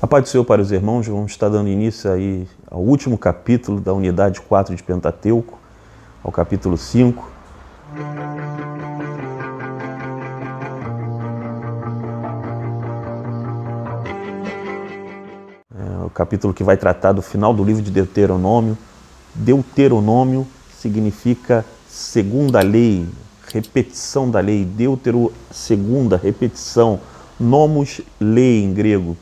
A paz do Senhor para os irmãos, vamos estar dando início aí ao último capítulo da unidade 4 de Pentateuco, ao capítulo 5. É o capítulo que vai tratar do final do livro de Deuteronômio. Deuteronômio significa segunda lei, repetição da lei. Segunda, repetição. Nomos, lei em grego.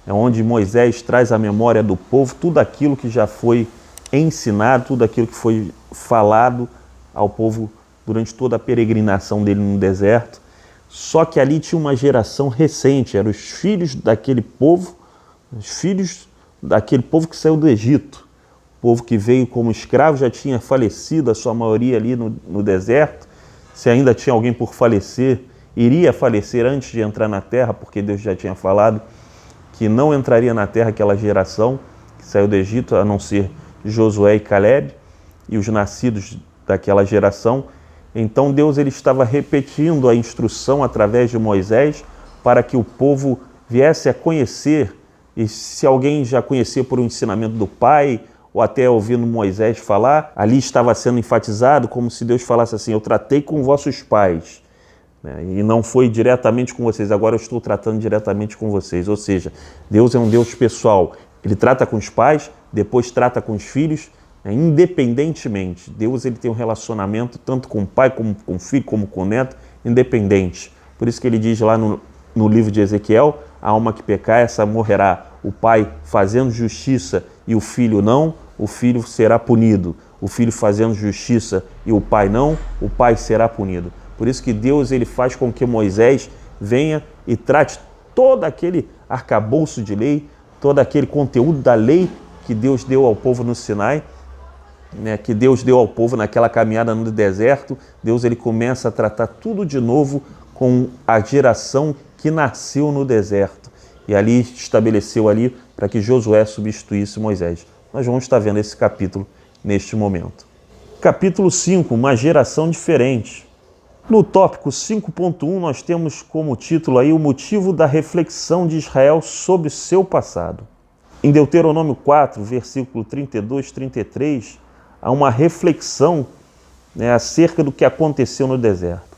É onde Moisés traz à memória do povo tudo aquilo que já foi ensinado, tudo aquilo que foi falado ao povo durante toda a peregrinação dele no deserto. Só que ali tinha uma geração recente, eram os filhos daquele povo, que saiu do Egito. O povo que veio como escravo já tinha falecido, a sua maioria ali no deserto. Se ainda tinha alguém por falecer, iria falecer antes de entrar na terra, porque Deus já tinha falado que não entraria na terra aquela geração que saiu do Egito, a não ser Josué e Caleb e os nascidos daquela geração. Então Deus ele estava repetindo a instrução através de Moisés para que o povo viesse a conhecer, e se alguém já conhecia por um ensinamento do pai, ou até ouvindo Moisés falar, ali estava sendo enfatizado como se Deus falasse assim: eu tratei com vossos pais, e não foi diretamente com vocês, agora eu estou tratando diretamente com vocês. Ou seja, Deus é um Deus pessoal. Ele trata com os pais, depois trata com os filhos, independentemente. Deus ele tem um relacionamento tanto com o pai, como com o filho, como com o neto, independente. Por isso que ele diz lá no livro de Ezequiel: a alma que pecar, essa morrerá. O pai fazendo justiça e o filho não, o filho será punido. O filho fazendo justiça e o pai não, o pai será punido. Por isso que Deus ele faz com que Moisés venha e trate todo aquele arcabouço de lei, todo aquele conteúdo da lei que Deus deu ao povo no Sinai, que Deus deu ao povo naquela caminhada no deserto. Deus ele começa a tratar tudo de novo com a geração que nasceu no deserto. E ali estabeleceu ali para que Josué substituísse Moisés. Nós vamos estar vendo esse capítulo neste momento. Capítulo 5, uma geração diferente. No tópico 5.1 nós temos como título aí o motivo da reflexão de Israel sobre o seu passado. Em Deuteronômio 4, versículo 32, 33, há uma reflexão acerca do que aconteceu no deserto.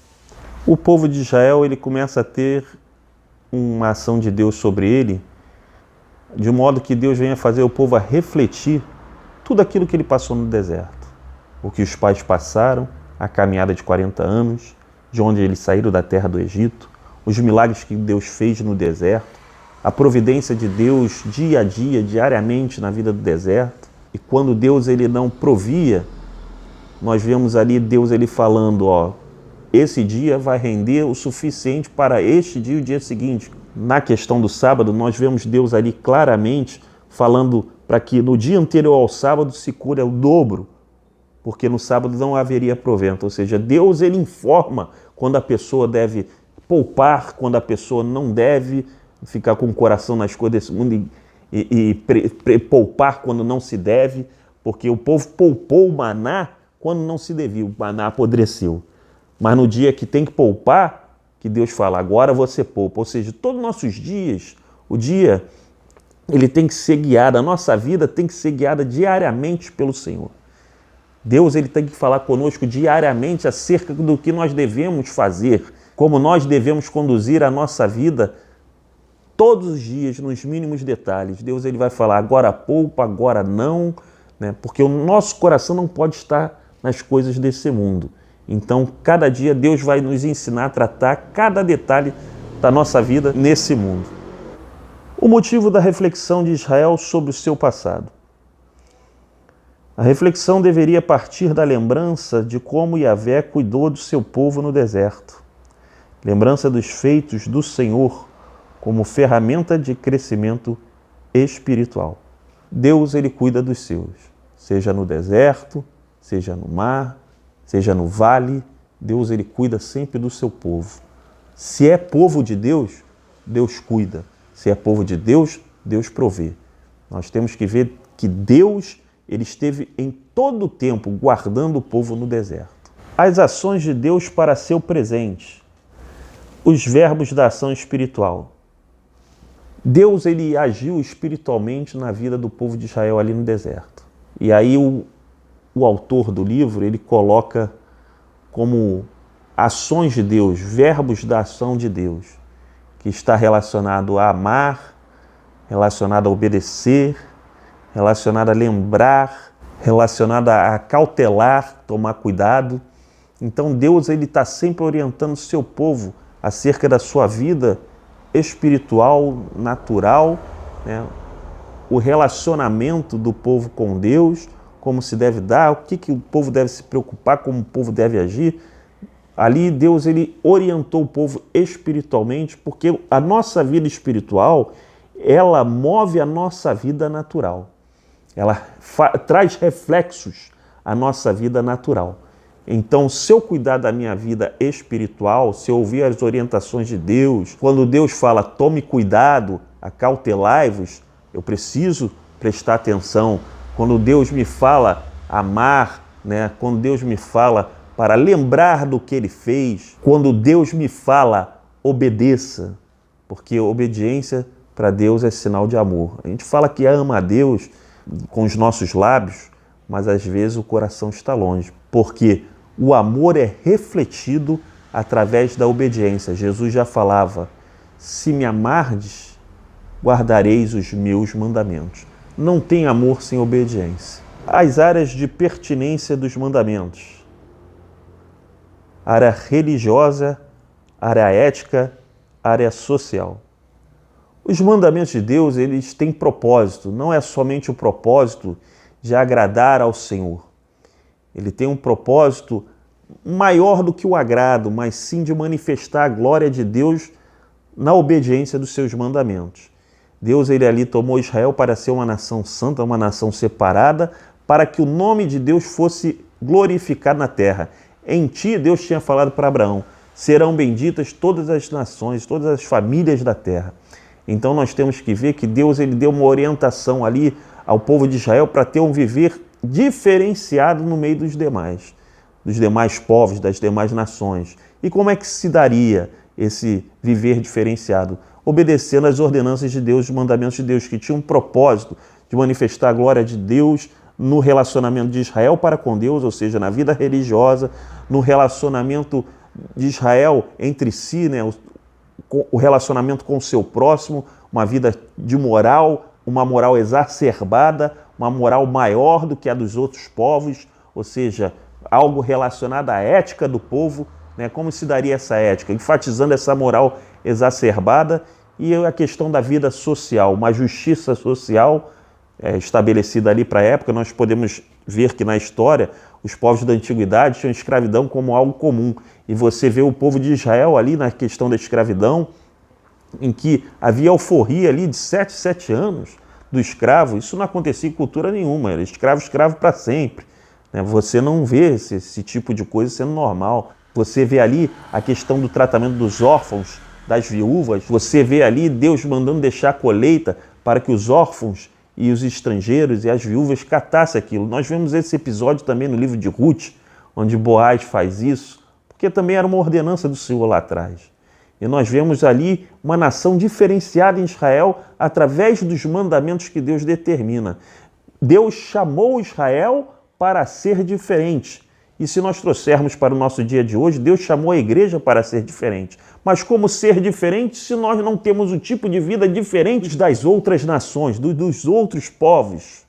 O povo de Israel ele começa a ter uma ação de Deus sobre ele, de modo que Deus venha fazer o povo a refletir tudo aquilo que ele passou no deserto. O que os pais passaram, a caminhada de 40 anos, de onde eles saíram da terra do Egito, os milagres que Deus fez no deserto, a providência de Deus dia a dia, diariamente na vida do deserto. E quando Deus ele não provia, nós vemos ali Deus ele falando, esse dia vai render o suficiente para este dia e o dia seguinte. Na questão do sábado, nós vemos Deus ali claramente falando para que no dia anterior ao sábado se cure o dobro, porque no sábado não haveria provento. Ou seja, Deus ele informa quando a pessoa deve poupar, quando a pessoa não deve ficar com o coração nas coisas desse mundo e poupar quando não se deve, porque o povo poupou o maná quando não se devia, o maná apodreceu. Mas no dia que tem que poupar, que Deus fala, agora você poupa. Ou seja, todos os nossos dias, o dia ele tem que ser guiado, a nossa vida tem que ser guiada diariamente pelo Senhor. Deus ele tem que falar conosco diariamente acerca do que nós devemos fazer, como nós devemos conduzir a nossa vida todos os dias, nos mínimos detalhes. Deus ele vai falar, agora poupa, agora não, porque o nosso coração não pode estar nas coisas desse mundo. Então, cada dia Deus vai nos ensinar a tratar cada detalhe da nossa vida nesse mundo. O motivo da reflexão de Israel sobre o seu passado. A reflexão deveria partir da lembrança de como Yahvé cuidou do seu povo no deserto. Lembrança dos feitos do Senhor como ferramenta de crescimento espiritual. Deus ele cuida dos seus, seja no deserto, seja no mar, seja no vale. Deus ele cuida sempre do seu povo. Se é povo de Deus, Deus cuida. Se é povo de Deus, Deus provê. Nós temos que ver que Deus ele esteve em todo o tempo guardando o povo no deserto. As ações de Deus para seu presente. Os verbos da ação espiritual. Deus ele agiu espiritualmente na vida do povo de Israel ali no deserto. E aí o autor do livro ele coloca como ações de Deus, verbos da ação de Deus, que está relacionado a amar, relacionado a obedecer, relacionado a lembrar, relacionado a cautelar, tomar cuidado. Então Deus ele está sempre orientando o seu povo acerca da sua vida espiritual, natural, né? O relacionamento do povo com Deus, como se deve dar, o que o povo deve se preocupar, como o povo deve agir. Ali Deus ele orientou o povo espiritualmente, porque a nossa vida espiritual, ela move a nossa vida natural. Ela traz reflexos à nossa vida natural. Então, se eu cuidar da minha vida espiritual, se eu ouvir as orientações de Deus, quando Deus fala, tome cuidado, acautelai-vos, eu preciso prestar atenção. Quando Deus me fala amar, né? Quando Deus me fala para lembrar do que Ele fez, quando Deus me fala obedeça, porque obediência para Deus é sinal de amor. A gente fala que ama a Deus com os nossos lábios, mas às vezes o coração está longe, porque o amor é refletido através da obediência. Jesus já falava, se me amardes, guardareis os meus mandamentos. Não tem amor sem obediência. As áreas de pertinência dos mandamentos. Área religiosa, área ética, área social. Os mandamentos de Deus, eles têm propósito, não é somente o propósito de agradar ao Senhor. Ele tem um propósito maior do que o agrado, mas sim de manifestar a glória de Deus na obediência dos seus mandamentos. Deus, ele ali tomou Israel para ser uma nação santa, uma nação separada, para que o nome de Deus fosse glorificado na terra. Em ti, Deus tinha falado para Abraão, serão benditas todas as nações, todas as famílias da terra. Então nós temos que ver que Deus ele deu uma orientação ali ao povo de Israel para ter um viver diferenciado no meio dos demais povos, das demais nações. E como é que se daria esse viver diferenciado? Obedecendo às ordenanças de Deus, os mandamentos de Deus, que tinham um propósito de manifestar a glória de Deus no relacionamento de Israel para com Deus, ou seja, na vida religiosa, no relacionamento de Israel entre si, né? O relacionamento com o seu próximo, uma vida de moral, uma moral exacerbada, uma moral maior do que a dos outros povos, ou seja, algo relacionado à ética do povo, né? Como se daria essa ética? Enfatizando essa moral exacerbada e a questão da vida social, uma justiça social estabelecida ali para a época. Nós podemos ver que na história os povos da antiguidade tinham escravidão como algo comum. E você vê o povo de Israel ali na questão da escravidão, em que havia alforria ali de 7 anos do escravo. Isso não acontecia em cultura nenhuma, era escravo para sempre. Você não vê esse tipo de coisa sendo normal. Você vê ali a questão do tratamento dos órfãos, das viúvas. Você vê ali Deus mandando deixar a colheita para que os órfãos e os estrangeiros e as viúvas catassem aquilo. Nós vemos esse episódio também no livro de Ruth, onde Boaz faz isso, porque também era uma ordenança do Senhor lá atrás. E nós vemos ali uma nação diferenciada em Israel através dos mandamentos que Deus determina. Deus chamou Israel para ser diferente. E se nós trouxermos para o nosso dia de hoje, Deus chamou a igreja para ser diferente. Mas como ser diferente se nós não temos o tipo de vida diferente das outras nações, dos outros povos,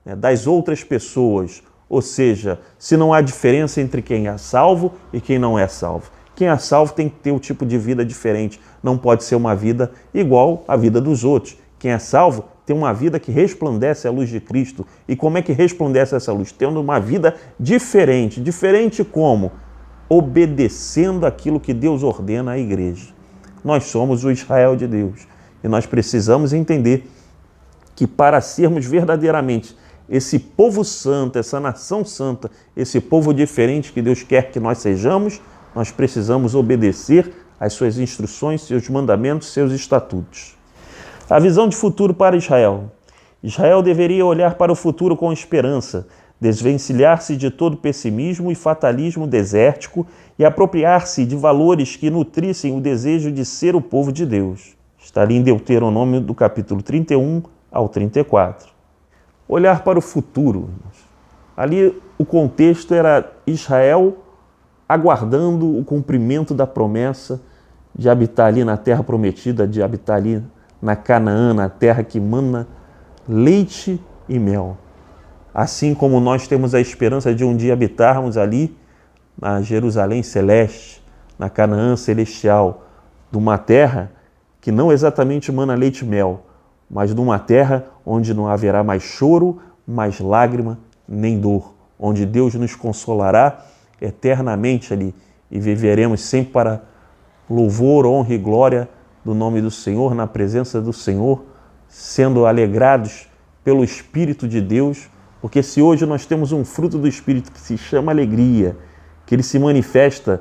das outras pessoas? Ou seja, se não há diferença entre quem é salvo e quem não é salvo. Quem é salvo tem que ter um tipo de vida diferente. Não pode ser uma vida igual à vida dos outros. Quem é salvo tem uma vida que resplandece a luz de Cristo. E como é que resplandece essa luz? Tendo uma vida diferente. Diferente como? Obedecendo aquilo que Deus ordena à igreja. Nós somos o Israel de Deus. E nós precisamos entender que para sermos verdadeiramente esse povo santo, essa nação santa, esse povo diferente que Deus quer que nós sejamos, nós precisamos obedecer às suas instruções, seus mandamentos, seus estatutos. A visão de futuro para Israel. Israel deveria olhar para o futuro com esperança, desvencilhar-se de todo pessimismo e fatalismo desértico e apropriar-se de valores que nutrissem o desejo de ser o povo de Deus. Está ali em Deuteronômio do capítulo 31 ao 34. Olhar para o futuro. Ali o contexto era Israel aguardando o cumprimento da promessa de habitar ali na terra prometida, de habitar ali na Canaã, na terra que mana leite e mel. Assim como nós temos a esperança de um dia habitarmos ali na Jerusalém celeste, na Canaã celestial, de uma terra que não exatamente mana leite e mel, mas de uma terra onde não haverá mais choro, mais lágrima, nem dor, onde Deus nos consolará eternamente ali e viveremos sempre para louvor, honra e glória do nome do Senhor, na presença do Senhor, sendo alegrados pelo Espírito de Deus, porque se hoje nós temos um fruto do Espírito que se chama alegria, que ele se manifesta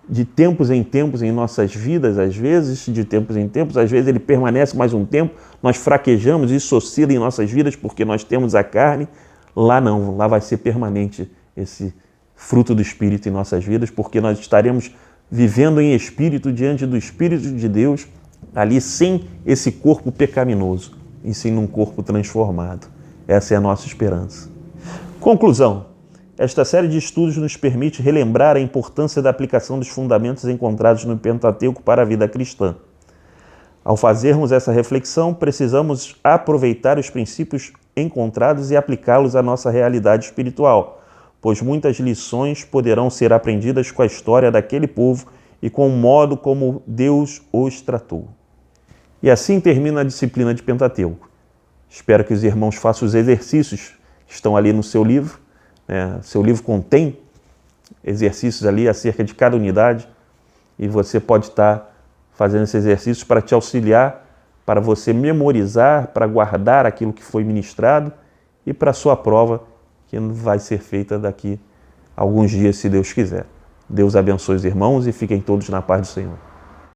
de tempos em tempos em nossas vidas, às vezes, de tempos em tempos, às vezes ele permanece mais um tempo, nós fraquejamos, isso oscila em nossas vidas porque nós temos a carne, lá não, lá vai ser permanente esse fruto do Espírito em nossas vidas, porque nós estaremos vivendo em Espírito, diante do Espírito de Deus, ali sem esse corpo pecaminoso, e sim num corpo transformado. Essa é a nossa esperança. Conclusão. Esta série de estudos nos permite relembrar a importância da aplicação dos fundamentos encontrados no Pentateuco para a vida cristã. Ao fazermos essa reflexão, precisamos aproveitar os princípios encontrados e aplicá-los à nossa realidade espiritual, pois muitas lições poderão ser aprendidas com a história daquele povo e com o modo como Deus os tratou. E assim termina a disciplina de Pentateuco. Espero que os irmãos façam os exercícios que estão ali no seu livro. Seu livro contém exercícios ali acerca de cada unidade e você pode estar fazendo esses exercícios para te auxiliar, para você memorizar, para guardar aquilo que foi ministrado e para a sua prova que vai ser feita daqui a alguns dias, se Deus quiser. Deus abençoe os irmãos e fiquem todos na paz do Senhor.